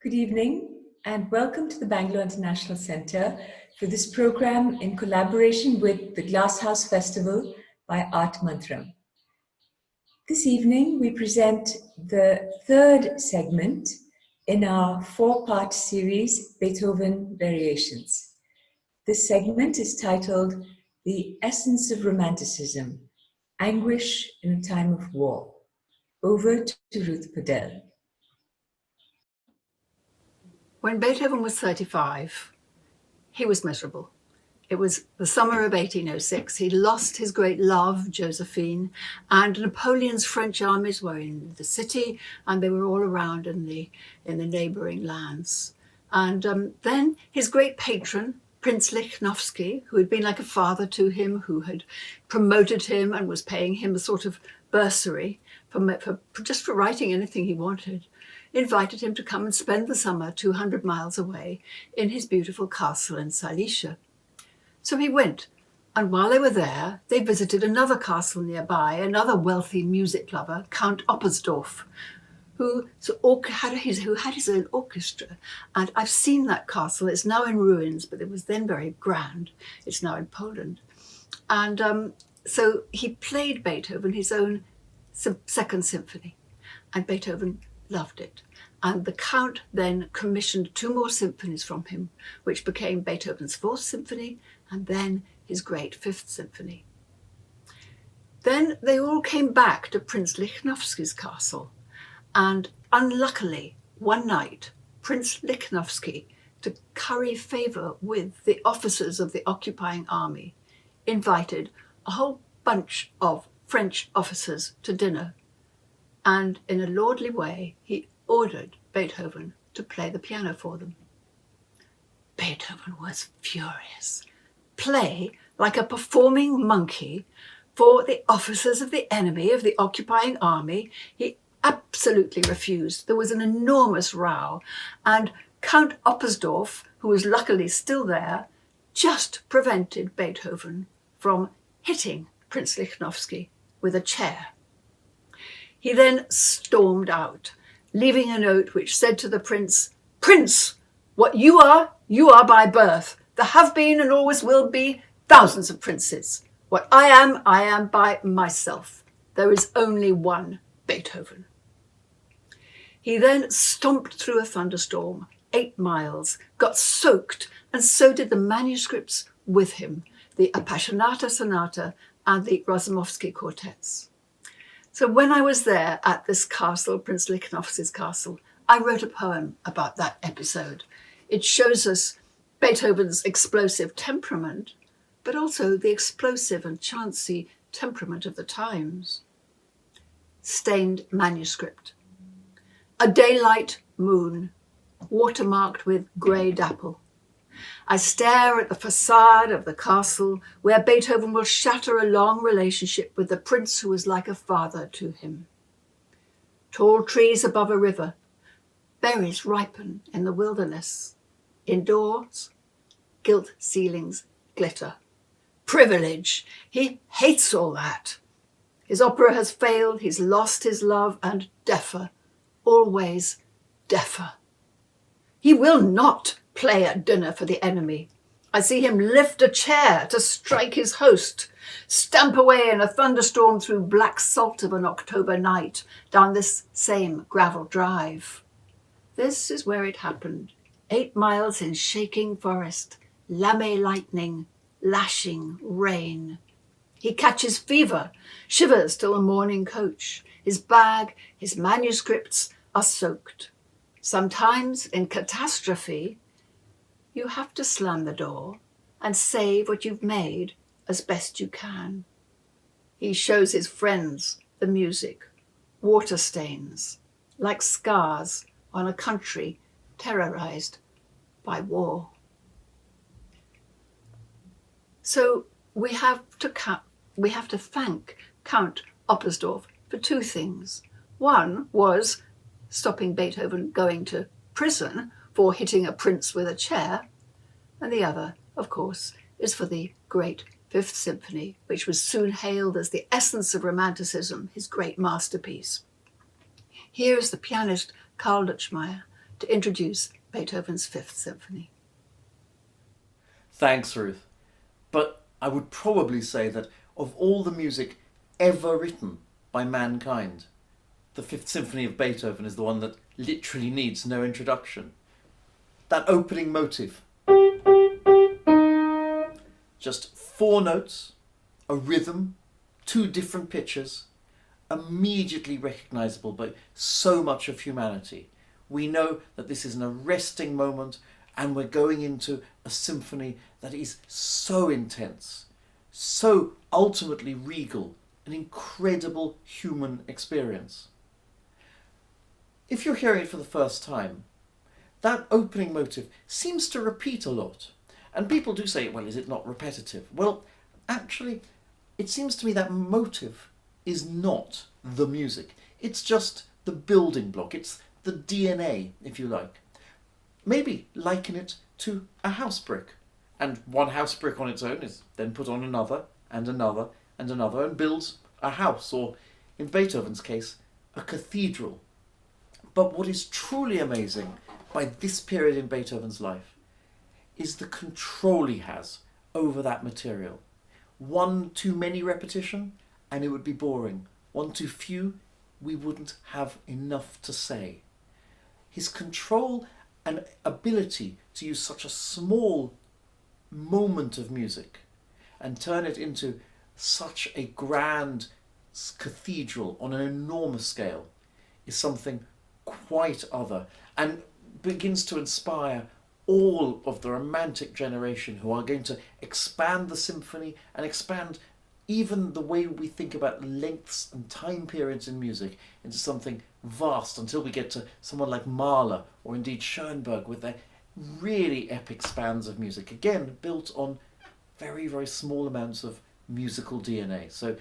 Good evening and welcome to the Bangalore International Centre for this program in collaboration with the Glasshouse Festival by Art Mantram. This evening we present the third segment in our four-part series, Beethoven Variations. This segment is titled The Essence of Romanticism, Anguish in a Time of War. Over to Ruth Padel. When Beethoven was 35, he was miserable. It was the summer of 1806. He'd lost his great love, Josephine, and Napoleon's French armies were in the city, and they were all around in the neighboring lands. And then his great patron, Prince Lichnowsky, who had been like a father to him, who had promoted him and was paying him a sort of bursary just for writing anything he wanted, invited him to come and spend the summer 200 miles away in his beautiful castle in Silesia. So he went, and while they were there, they visited another castle nearby, another wealthy music lover, Count Oppersdorff, who had his own orchestra. And I've seen that castle. It's now in ruins, but it was then very grand. It's now in Poland. And so he played Beethoven his own second symphony, and Beethoven loved it. And the Count then commissioned 2 more symphonies from him, which became Beethoven's 4th symphony and then his great 5th symphony. Then they all came back to Prince Lichnowsky's castle. And unluckily, one night, Prince Lichnowsky, to curry favor with the officers of the occupying army, invited a whole bunch of French officers to dinner. And in a lordly way, he ordered Beethoven to play the piano for them. Beethoven was furious. Play like a performing monkey for the officers of the enemy, of the occupying army. He absolutely refused. There was an enormous row, and Count Oppersdorff, who was luckily still there, just prevented Beethoven from hitting Prince Lichnowsky with a chair. He then stormed out, leaving a note which said to the prince, "Prince, what you are by birth. There have been and always will be thousands of princes. What I am by myself. There is only one Beethoven." He then stomped through a thunderstorm, 8 miles, got soaked, and so did the manuscripts with him, the Appassionata Sonata and the Razumovsky quartets. So when I was there at this castle, Prince Lichnowsky's castle, I wrote a poem about that episode. It shows us Beethoven's explosive temperament, but also the explosive and chancy temperament of the times. Stained manuscript. A daylight moon, watermarked with grey dapple. I stare at the facade of the castle where Beethoven will shatter a long relationship with the prince who was like a father to him. Tall trees above a river, berries ripen in the wilderness. Indoors, gilt ceilings glitter. Privilege, he hates all that. His opera has failed, he's lost his love, and deafer, always deafer. He will not play at dinner for the enemy. I see him lift a chair to strike his host, stamp away in a thunderstorm through black salt of an October night down this same gravel drive. This is where it happened. 8 miles in shaking forest, lame lightning, lashing rain. He catches fever, shivers till the morning coach. His bag, his manuscripts are soaked. Sometimes in catastrophe, you have to slam the door and save what you've made as best you can. He shows his friends the music, water stains, like scars on a country terrorized by war. So we have to thank Count Oppersdorff for 2 things. One was stopping Beethoven going to prison for hitting a prince with a chair, and the other, of course, is for the great 5th Symphony, which was soon hailed as the essence of Romanticism, his great masterpiece. Here is the pianist Karl Lutchmayer to introduce Beethoven's Fifth Symphony. Thanks, Ruth. But I would probably say that of all the music ever written by mankind, the Fifth Symphony of Beethoven is the one that literally needs no introduction. That opening motive. Just 4 notes, a rhythm, 2 different pitches, immediately recognisable by so much of humanity. We know that this is an arresting moment and we're going into a symphony that is so intense, so ultimately regal, an incredible human experience. If you're hearing it for the first time, that opening motive seems to repeat a lot. And people do say, well, is it not repetitive? Well, actually, it seems to me that motive is not the music. It's just the building block. It's the DNA, if you like. Maybe liken it to a house brick. And one house brick on its own is then put on another and another and another and builds a house, or in Beethoven's case, a cathedral. But what is truly amazing by this period in Beethoven's life is the control he has over that material. One too many repetition and it would be boring. One too few, we wouldn't have enough to say. His control and ability to use such a small moment of music and turn it into such a grand cathedral on an enormous scale is something quite other, and begins to inspire all of the Romantic generation who are going to expand the symphony and expand even the way we think about lengths and time periods in music into something vast, until we get to someone like Mahler or indeed Schoenberg with their really epic spans of music, again built on very, very small amounts of musical DNA. So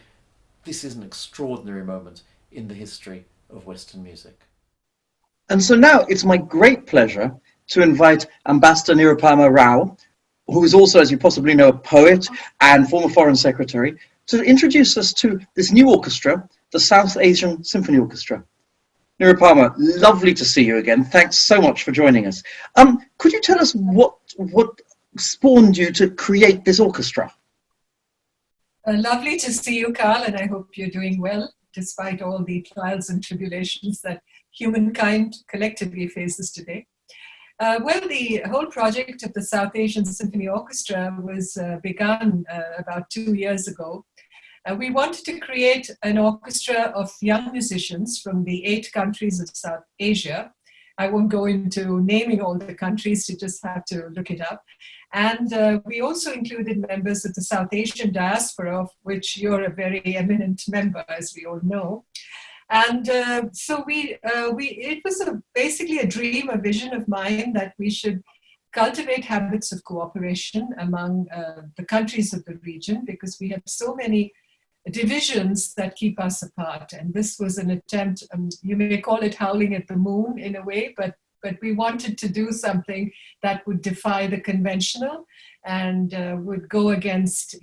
this is an extraordinary moment in the history of Western music. And so now it's my great pleasure to invite Ambassador Nirupama Rao, who is also, as you possibly know, a poet and former Foreign Secretary, to introduce us to this new orchestra, the South Asian Symphony Orchestra. Nirupama, lovely to see you again. Thanks so much for joining us. Could you tell us what spawned you to create this orchestra? Lovely to see you, Karl, and I hope you're doing well, despite all the trials and tribulations that humankind collectively faces today. Well, the whole project of the South Asian Symphony Orchestra was begun about 2 years ago. We wanted to create an orchestra of young musicians from the 8 countries of South Asia. I won't go into naming all the countries, you just have to look it up. And we also included members of the South Asian diaspora, of which you're a very eminent member, as we all know. And so it was basically a dream, a vision of mine that we should cultivate habits of cooperation among the countries of the region, because we have so many divisions that keep us apart. And this was an attempt, you may call it howling at the moon in a way, but we wanted to do something that would defy the conventional and would go against,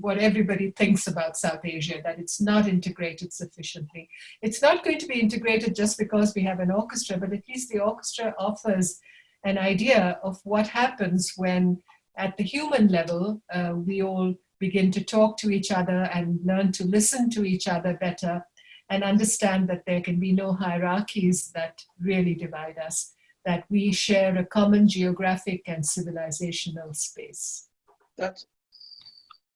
what everybody thinks about South Asia, that it's not integrated sufficiently. It's not going to be integrated just because we have an orchestra, but at least the orchestra offers an idea of what happens when, at the human level, we all begin to talk to each other and learn to listen to each other better and understand that there can be no hierarchies that really divide us, that we share a common geographic and civilizational space. That's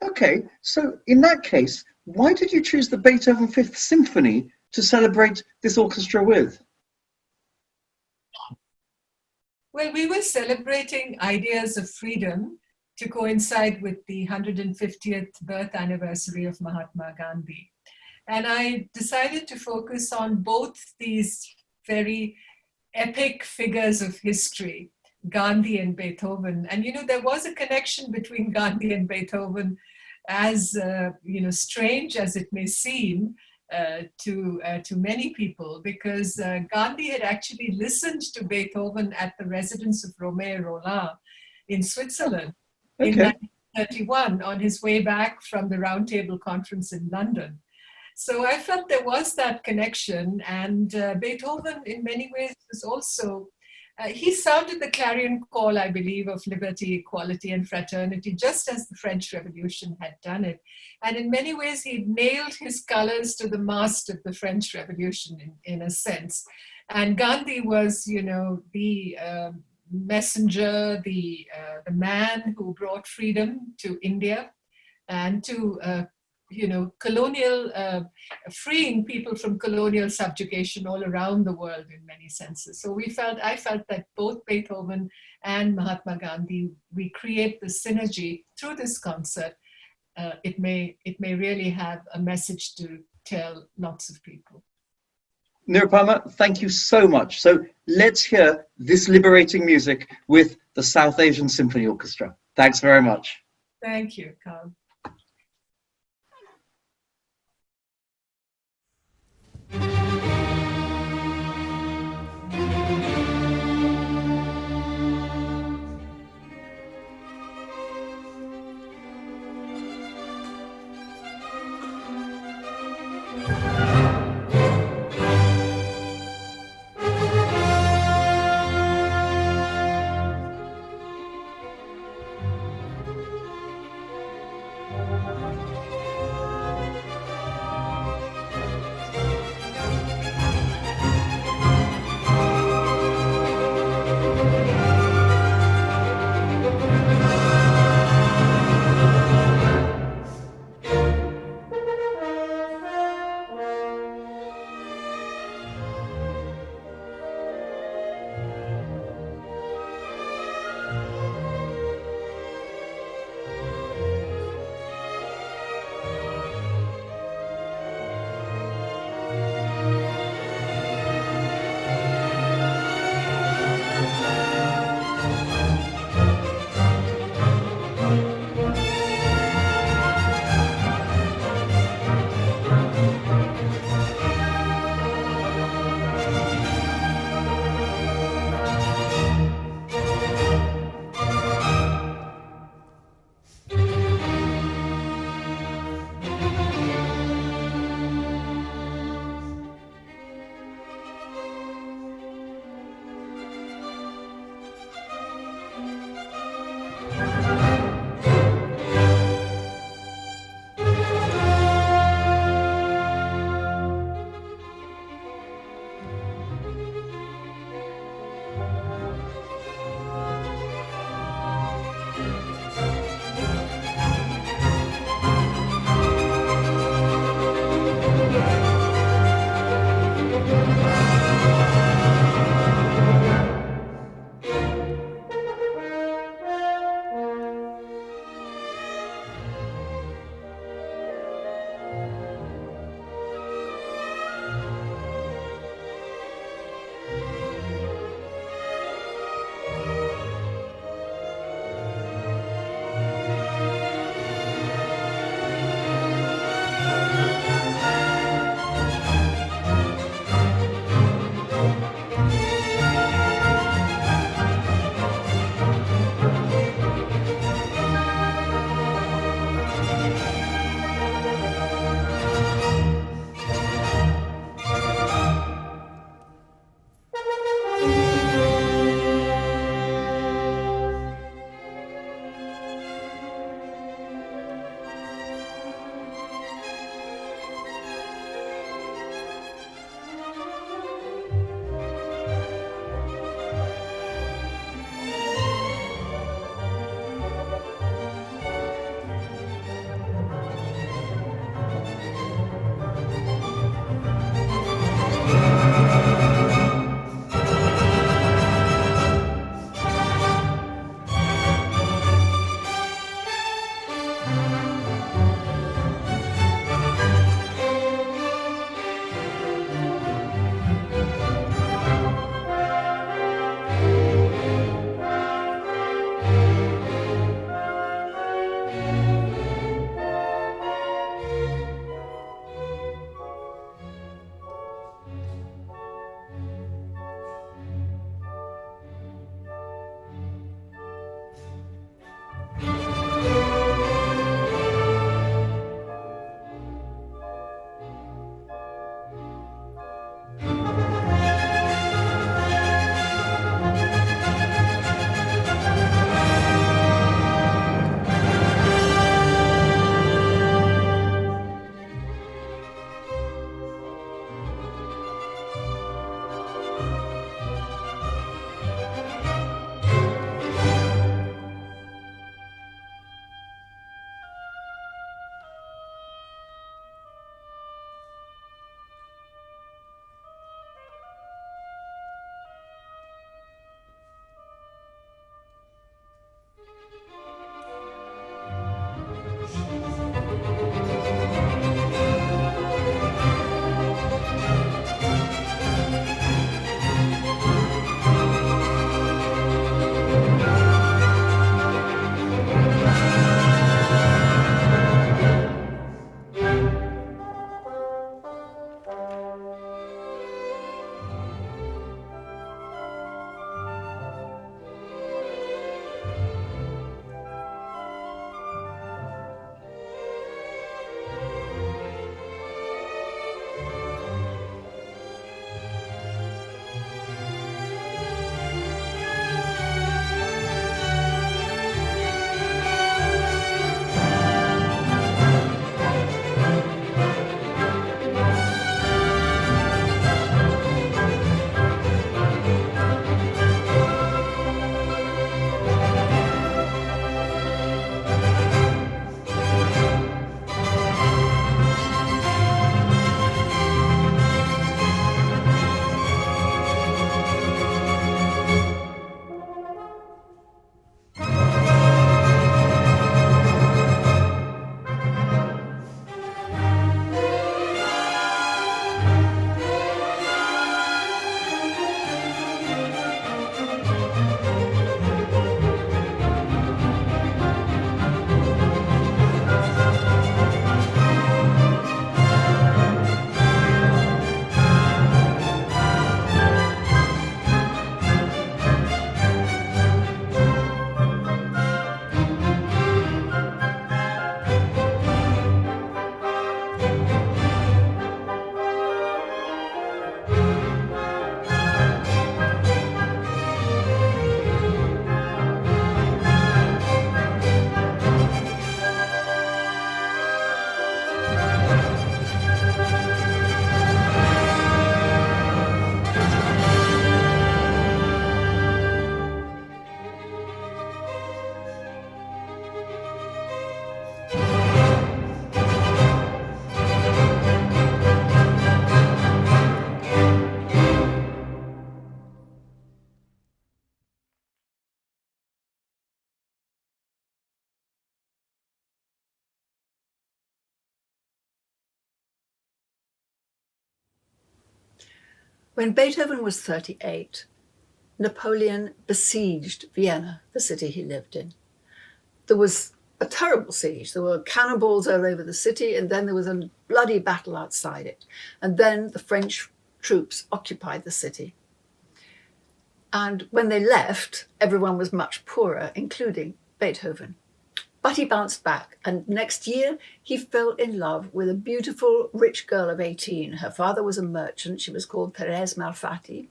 okay. So in that case, why did you choose the Beethoven Fifth Symphony to celebrate this orchestra with? Well, we were celebrating ideas of freedom to coincide with the 150th birth anniversary of Mahatma Gandhi. And I decided to focus on both these very epic figures of history, Gandhi and Beethoven. And, there was a connection between Gandhi and Beethoven, as, strange as it may seem to many people, because Gandhi had actually listened to Beethoven at the residence of Romain Rolland in Switzerland in 1931 on his way back from the Round Table Conference in London. So I felt there was that connection, and Beethoven in many ways was also he sounded the clarion call, I believe, of liberty, equality, and fraternity, just as the French Revolution had done it. And in many ways, he nailed his colors to the mast of the French Revolution, in a sense. And Gandhi was, the messenger, the man who brought freedom to India and to colonial, freeing people from colonial subjugation all around the world in many senses. So I felt that both Beethoven and Mahatma Gandhi, we create the synergy through this concert. It may really have a message to tell lots of people. Nirupama, thank you so much. So let's hear this liberating music with the South Asian Symphony Orchestra. Thanks very much. Thank you, Karl. When Beethoven was 38, Napoleon besieged Vienna, the city he lived in. There was a terrible siege. There were cannonballs all over the city, and then there was a bloody battle outside it. And then the French troops occupied the city. And when they left, everyone was much poorer, including Beethoven. But he bounced back, and next year he fell in love with a beautiful, rich girl of 18. Her father was a merchant. She was called Thérèse Malfatti,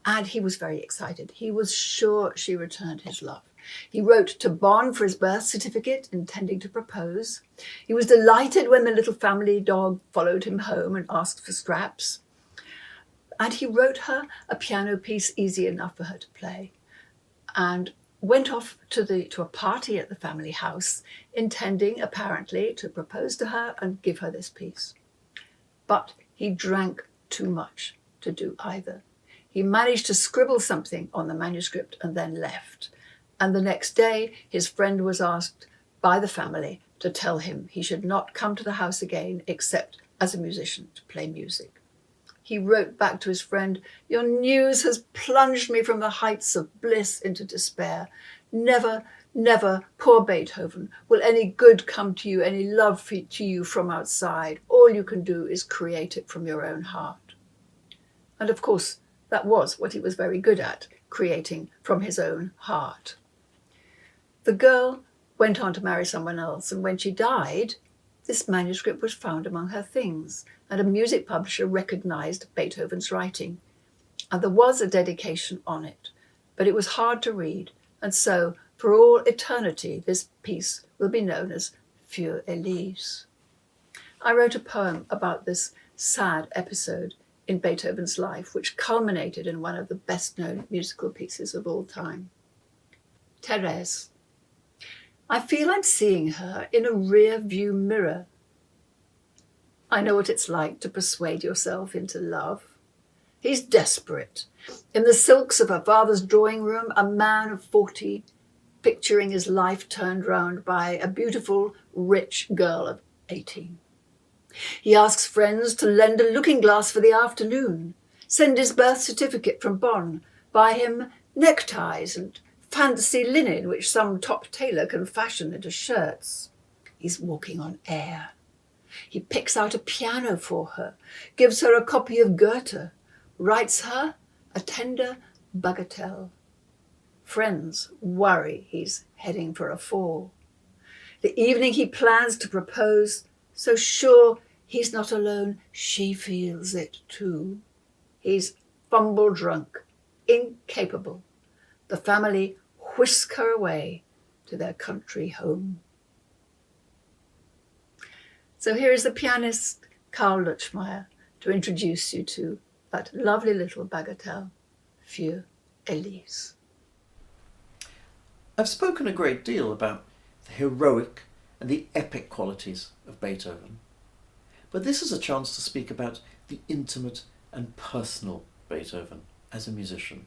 and he was very excited. He was sure she returned his love. He wrote to Bonn for his birth certificate, intending to propose. He was delighted when the little family dog followed him home and asked for scraps. And he wrote her a piano piece easy enough for her to play, and went off to a party at the family house, intending apparently to propose to her and give her this piece. But he drank too much to do either. He managed to scribble something on the manuscript and then left. And the next day, his friend was asked by the family to tell him he should not come to the house again except as a musician to play music. He wrote back to his friend, "Your news has plunged me from the heights of bliss into despair. Never, never, poor Beethoven, will any good come to you, any love to you from outside. All you can do is create it from your own heart." And of course, that was what he was very good at, creating from his own heart. The girl went on to marry someone else, and when she died, this manuscript was found among her things, and a music publisher recognized Beethoven's writing. And there was a dedication on it, but it was hard to read, and so, for all eternity, this piece will be known as Für Elise. I wrote a poem about this sad episode in Beethoven's life, which culminated in one of the best-known musical pieces of all time. Thérèse. I feel I'm seeing her in a rear-view mirror. I know what it's like to persuade yourself into love. He's desperate. In the silks of her father's drawing room, a man of 40, picturing his life turned round by a beautiful, rich girl of 18. He asks friends to lend a looking glass for the afternoon, send his birth certificate from Bonn, buy him neckties and fancy linen which some top tailor can fashion into shirts. He's walking on air. He picks out a piano for her, gives her a copy of Goethe, writes her a tender bagatelle. Friends worry he's heading for a fall. The evening he plans to propose, so sure he's not alone, she feels it too. He's fumble drunk, incapable. The family whisk her away to their country home. So here is the pianist Karl Lutchmayer to introduce you to that lovely little bagatelle, Für Elise. I've spoken a great deal about the heroic and the epic qualities of Beethoven, but this is a chance to speak about the intimate and personal Beethoven as a musician.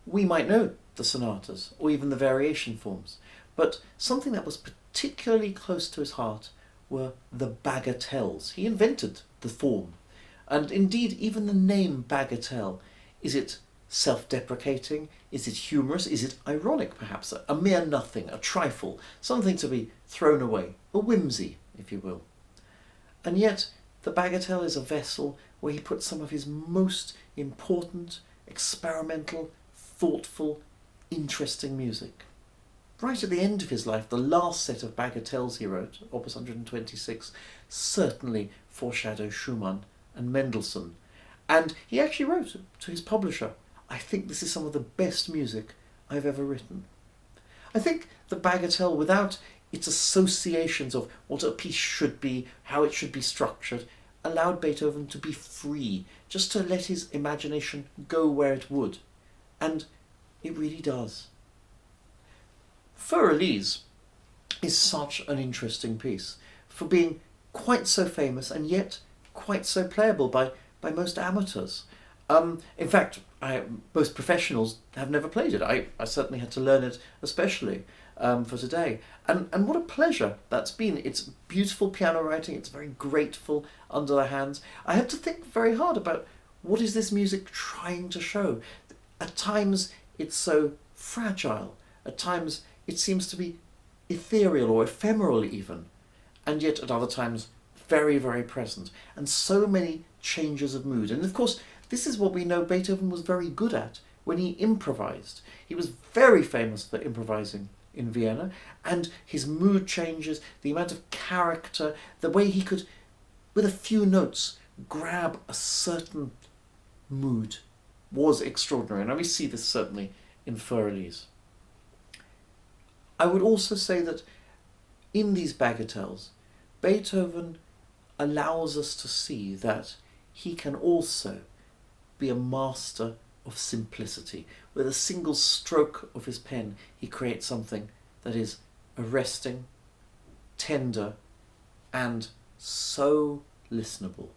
We might know the sonatas or even the variation forms, but something that was particularly close to his heart were the bagatelles. He invented the form, and indeed even the name bagatelle. Is it self-deprecating? Is it humorous? Is it ironic perhaps? A mere nothing, a trifle, something to be thrown away, a whimsy, if you will. And yet the bagatelle is a vessel where he put some of his most important, experimental, thoughtful, interesting music. Right at the end of his life, the last set of bagatelles he wrote, Opus 126, certainly foreshadow Schumann and Mendelssohn. And he actually wrote to his publisher, "I think this is some of the best music I've ever written." I think the bagatelle, without its associations of what a piece should be, how it should be structured, allowed Beethoven to be free, just to let his imagination go where it would. And it really does. Für Elise is such an interesting piece for being quite so famous and yet quite so playable by most amateurs. In fact, most professionals have never played it. I certainly had to learn it especially for today. And what a pleasure that's been. It's beautiful piano writing. It's very grateful under the hands. I had to think very hard about What is this music trying to show? At times it's so fragile, at times it seems to be ethereal or ephemeral even, and yet at other times very, very present, and so many changes of mood. And of course, this is what we know Beethoven was very good at when he improvised. He was very famous for improvising in Vienna, and his mood changes, the amount of character, the way he could, with a few notes, grab a certain mood was extraordinary. And we see this certainly in Elise. I would also say that in these bagatelles, Beethoven allows us to see that he can also be a master of simplicity. With a single stroke of his pen, he creates something that is arresting, tender, and so listenable.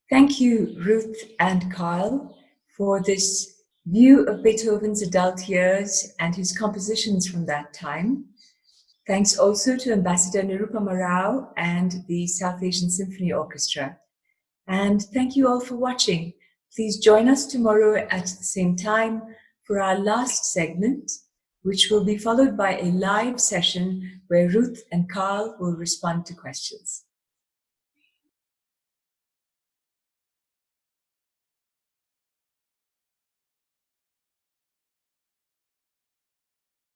Thank you, Ruth and Karl, for this view of Beethoven's adult years and his compositions from that time. Thanks also to Ambassador Nirupama Rao and the South Asian Symphony Orchestra. And thank you all for watching. Please join us tomorrow at the same time for our last segment, which will be followed by a live session where Ruth and Karl will respond to questions.